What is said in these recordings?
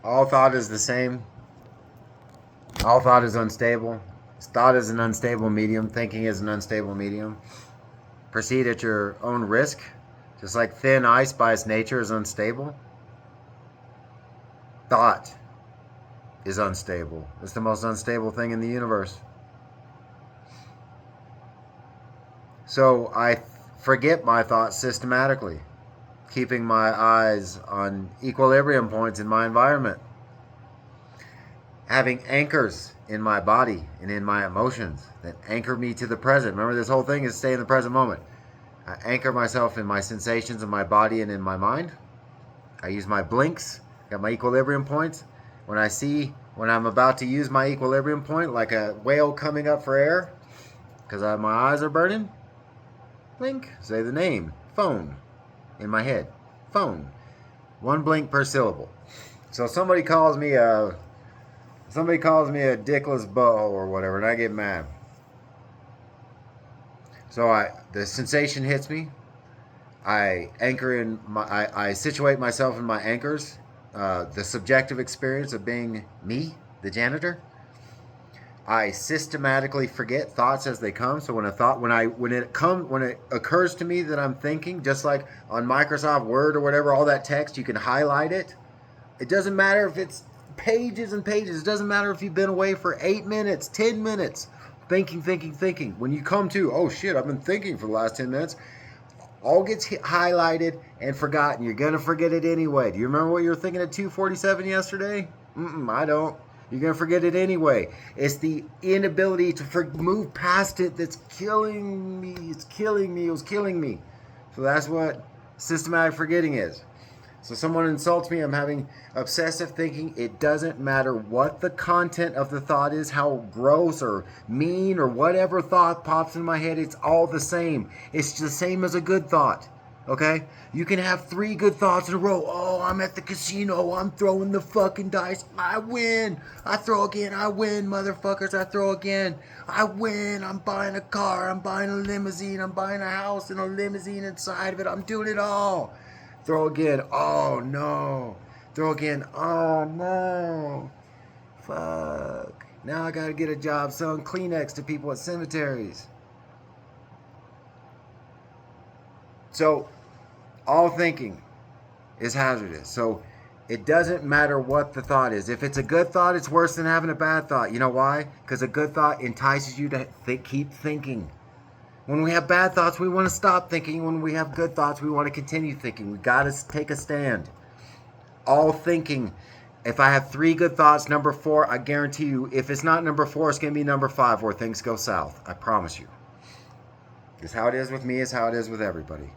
All thought is the same. All thought is unstable. Thought is an unstable medium. Thinking is an unstable medium. Proceed at your own risk. Just like thin ice by its nature is unstable, thought is unstable. It's the most unstable thing in the universe. So I forget my thoughts systematically, keeping my eyes on equilibrium points in my environment, having anchors in my body and in my emotions that anchor me to the present. Remember, this whole thing is stay in the present moment. I anchor myself in my sensations in my body and in my mind. I use my blinks, got my equilibrium points. When I'm about to use my equilibrium point, like a whale coming up for air, because my eyes are burning, blink, say the name, phone, in my head, phone. One blink per syllable. So somebody calls me a dickless bow or whatever, and I get mad. So the sensation hits me. I situate myself in my anchors. The subjective experience of being me, the janitor. I systematically forget thoughts as they come. So when it occurs to me that I'm thinking, just like on Microsoft Word or whatever, all that text, you can highlight it. It doesn't matter if it's pages and pages. It doesn't matter if you've been away for 8 minutes, 10 minutes, thinking. When you come to, oh shit, I've been thinking for the last 10 minutes. All gets highlighted and forgotten. You're gonna forget it anyway. Do you remember what you were thinking at 2:47 yesterday? I don't. You're gonna forget it anyway. It's the inability to move past it that's killing me. It's killing me. It was killing me. So that's what systematic forgetting is. So someone insults me, I'm having obsessive thinking. It doesn't matter what the content of the thought is, how gross or mean or whatever thought pops in my head, it's all the same. It's the same as a good thought. Okay? You can have 3 good thoughts in a row. Oh, I'm at the casino. I'm throwing the fucking dice. I win. I throw again. I win, motherfuckers. I throw again. I win. I'm buying a car. I'm buying a limousine. I'm buying a house and a limousine inside of it. I'm doing it all. Throw again. Oh no. Throw again. Oh no. Fuck. Now I gotta get a job selling Kleenex to people at cemeteries. So, all thinking is hazardous. So, it doesn't matter what the thought is. If it's a good thought, it's worse than having a bad thought. You know why? Because a good thought entices you to keep thinking. When we have bad thoughts, we want to stop thinking. When we have good thoughts, we want to continue thinking. We got to take a stand. All thinking. If I have 3 good thoughts, number 4, I guarantee you, if it's not number 4, it's going to be number 5 where things go south. I promise you. It's how it is with me, it's how it is with everybody.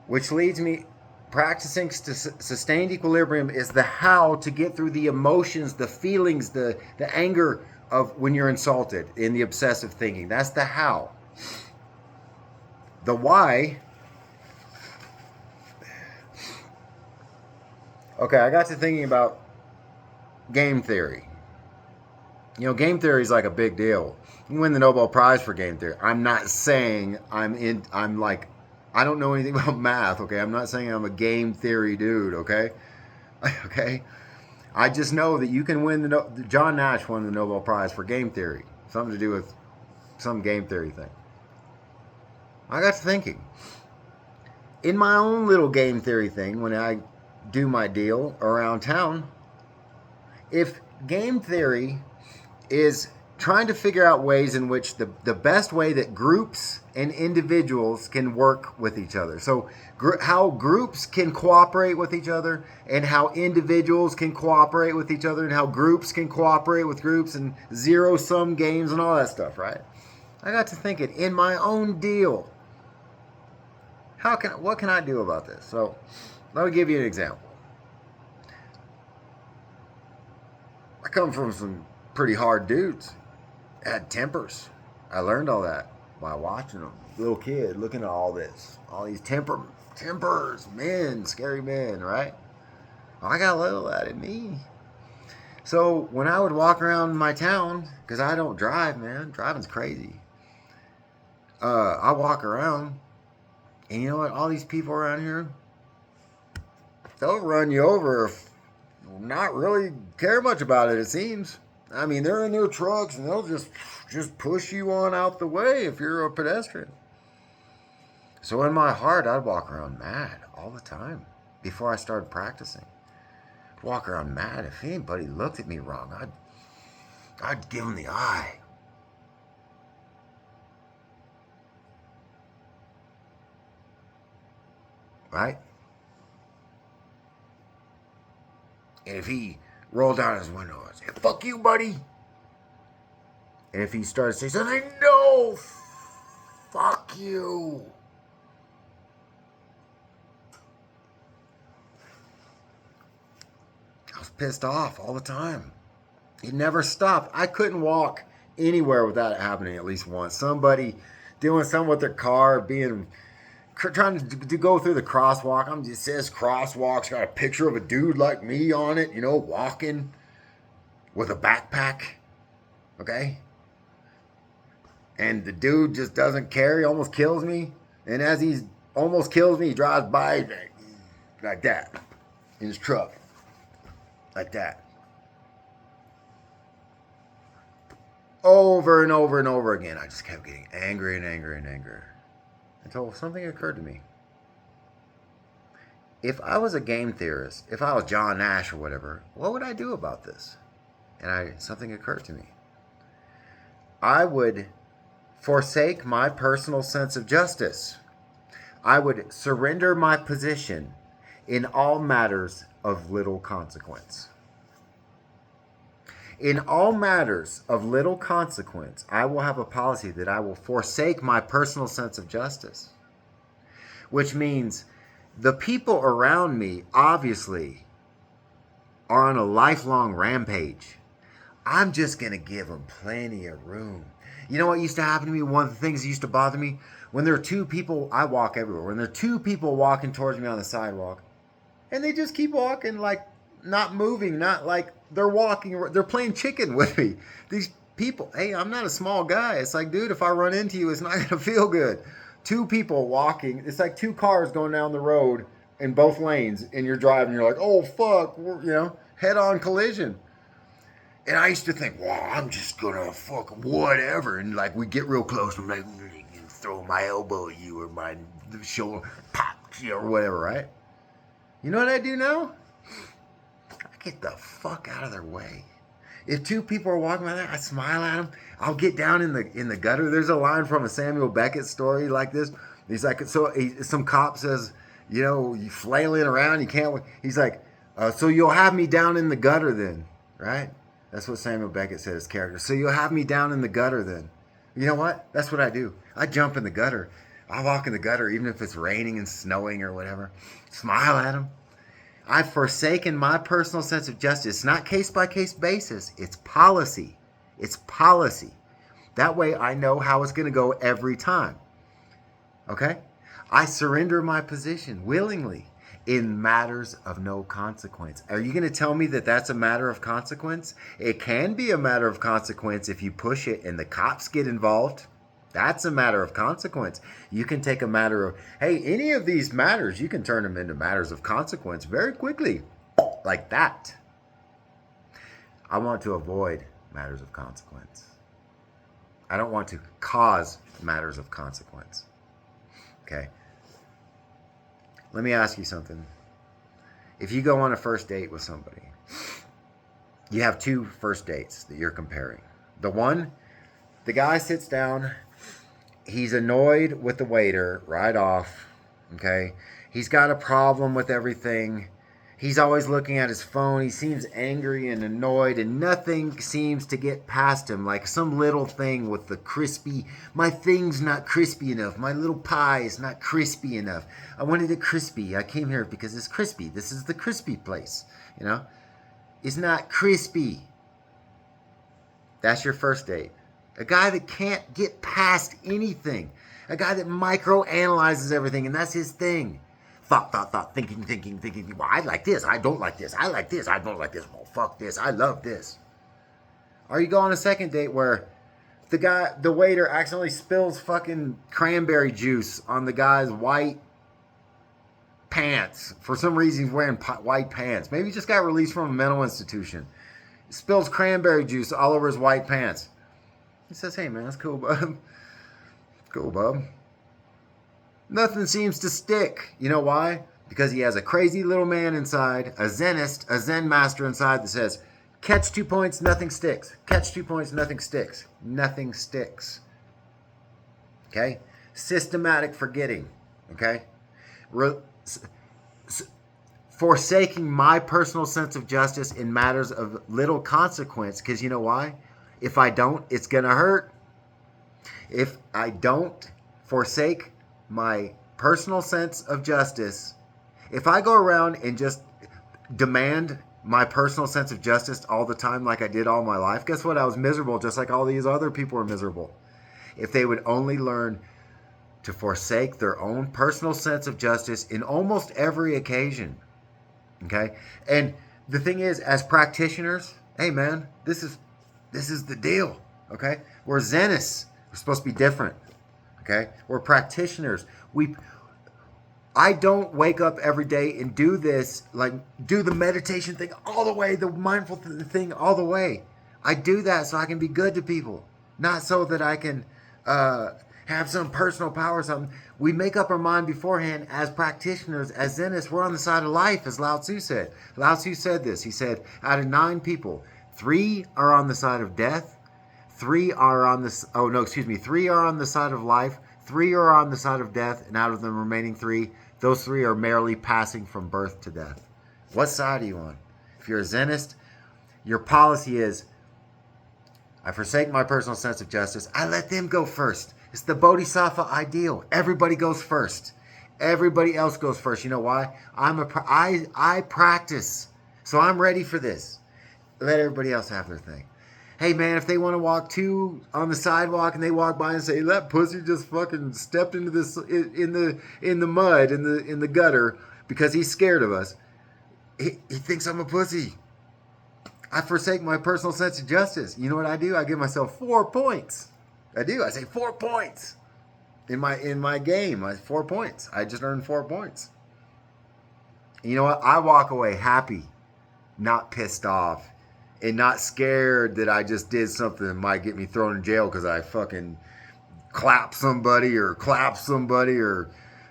Which leads me, practicing sustained equilibrium is the how to get through the emotions, the feelings, the anger of when you're insulted in the obsessive thinking. That's the how. The why. Okay, I got to thinking about game theory. You know, game theory is like a big deal. You win the Nobel Prize for game theory. I'm not saying I don't know anything about math, okay? I'm not saying I'm a game theory dude, okay? Okay? I just know that you can win John Nash won the Nobel Prize for game theory. Something to do with some game theory thing. I got to thinking. In my own little game theory thing, when I do my deal around town, if game theory is trying to figure out ways in which the best way that groups and individuals can work with each other. So how groups can cooperate with each other and how individuals can cooperate with each other and how groups can cooperate with groups and zero-sum games and all that stuff, right? I got to thinking, in my own deal, what can I do about this? So let me give you an example. I come from some pretty hard dudes. Had tempers. I learned all that by watching them. Little kid looking at all this. All these tempers, men, scary men, right? I got a little of that in me. So when I would walk around my town, because I don't drive, man. Driving's crazy. I walk around, and you know what? All these people around here, they'll run you over if not really care much about it, it seems. I mean, they're in their trucks and they'll just push you on out the way if you're a pedestrian. So in my heart, I'd walk around mad all the time before I started practicing. I'd walk around mad. If anybody looked at me wrong, I'd give them the eye. Right? And if he rolled down his window, I'd say, fuck you, buddy. And if he started to say something, no, fuck you. I was pissed off all the time. It never stopped. I couldn't walk anywhere without it happening at least once. Somebody doing something with their car, trying to go through the crosswalk. It says crosswalk's got a picture of a dude like me on it, walking with a backpack. Okay? And the dude just doesn't care. He almost kills me. And as he almost kills me, he drives by like that in his truck. Like that. Over and over and over again. I just kept getting angry and angry and angry. Until something occurred to me. If I was a game theorist, if I was John Nash or whatever, what would I do about this? And something occurred to me. I would forsake my personal sense of justice. I would surrender my position in all matters of little consequence. In all matters of little consequence, I will have a policy that I will forsake my personal sense of justice. Which means the people around me obviously are on a lifelong rampage. I'm just going to give them plenty of room. You know what used to happen to me? One of the things that used to bother me? When there are two people, I walk everywhere. When there are two people walking towards me on the sidewalk, and they just keep walking like not moving, not like they're walking, they're playing chicken with me. These people, hey, I'm not a small guy. It's like, dude, if I run into you, it's not going to feel good. Two people walking, it's like two cars going down the road in both lanes, and you're driving, you're like, oh, fuck, head-on collision. And I used to think, wow, I'm just going to fuck whatever. And like, we get real close, I'm like, throw my elbow at you or my shoulder, pop, or whatever, right? You know what I do now? I get the fuck out of their way. If two people are walking by there, I smile at them. I'll get down in the gutter. There's a line from a Samuel Beckett story like this. He's like, some cop says, you flailing around, you can't. He's like, so you'll have me down in the gutter then, right? That's what Samuel Beckett said, his character. So you'll have me down in the gutter then. You know what? That's what I do. I jump in the gutter. I walk in the gutter even if it's raining and snowing or whatever. Smile at them. I've forsaken my personal sense of justice. It's not case-by-case basis. It's policy. It's policy. That way I know how it's going to go every time. Okay? I surrender my position willingly in matters of no consequence. Are you going to tell me that that's a matter of consequence? It can be a matter of consequence if you push it and the cops get involved. That's a matter of consequence. You can take a matter of, hey, any of these matters, you can turn them into matters of consequence very quickly. Like that. I want to avoid matters of consequence. I don't want to cause matters of consequence. Okay? Let me ask you something. If you go on a first date with somebody, you have two first dates that you're comparing. The guy sits down, he's annoyed with the waiter right off, okay? He's got a problem with everything. He's always looking at his phone. He seems angry and annoyed, and nothing seems to get past him. Like some little thing with the crispy, my thing's not crispy enough. My little pie is not crispy enough. I wanted it crispy. I came here because it's crispy. This is the crispy place, It's not crispy. That's your first date. A guy that can't get past anything. A guy that micro-analyzes everything, and that's his thing. Thought, thinking. Well, I like this. I don't like this. I like this. I don't like this. Well, fuck this. I love this. Or you go on a second date where the waiter accidentally spills fucking cranberry juice on the guy's white pants. For some reason, he's wearing white pants. Maybe he just got released from a mental institution. He spills cranberry juice all over his white pants. He says, hey, man, that's cool, bub. Cool, bub. Nothing seems to stick. You know why? Because he has a crazy little man inside, a Zenist, a Zen master inside that says, catch 2 points, nothing sticks. Catch 2 points, nothing sticks. Nothing sticks. Okay? Systematic forgetting. Okay? Forsaking my personal sense of justice in matters of little consequence. Because you know why? If I don't, it's going to hurt. If I don't forsake my personal sense of justice, if I go around and just demand my personal sense of justice all the time like I did all my life, guess what? I was miserable just like all these other people are miserable. If they would only learn to forsake their own personal sense of justice in almost every occasion. Okay? And the thing is, as practitioners, hey man, this is the deal. Okay? We're Zenists. We're supposed to be different. Okay? We're practitioners. I don't wake up every day and do this, like do the meditation thing all the way, the mindful thing all the way. I do that so I can be good to people, not so that I can have some personal power or something. We make up our mind beforehand as practitioners, as Zenists. We're on the side of life, as Lao Tzu said. Lao Tzu said this. He said, out of 9 people, 3 are on the side of death. 3 are on the side of life. 3 are on the side of death, and out of the remaining 3, those 3 are merely passing from birth to death. What side are you on? If you're a Zenist, your policy is, I forsake my personal sense of justice. I let them go first. It's the Bodhisattva ideal. Everybody goes first. Everybody else goes first. You know why? I practice, so I'm ready for this. Let everybody else have their thing. Hey man, if they want to walk 2 on the sidewalk and they walk by and say, that pussy just fucking stepped into this in the mud in the gutter because he's scared of us. He thinks I'm a pussy. I forsake my personal sense of justice. You know what I do? I give myself 4 points. I do. I say 4 points in my game. 4 points. I just earned 4 points. And you know what? I walk away happy, not pissed off. And not scared that I just did something that might get me thrown in jail because I fucking clapped somebody or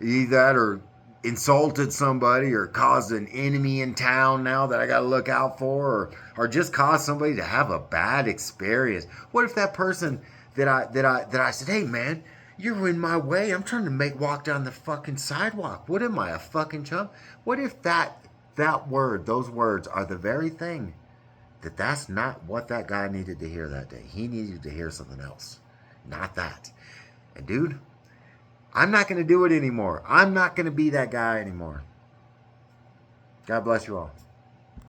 either that or insulted somebody or caused an enemy in town now that I got to look out for or just caused somebody to have a bad experience. What if that person that I said, hey man, you're in my way. I'm trying to walk down the fucking sidewalk. What am I, a fucking chump? What if those words are the very thing that's not what that guy needed to hear that day. He needed to hear something else. Not that. And dude, I'm not going to do it anymore. I'm not going to be that guy anymore. God bless you all.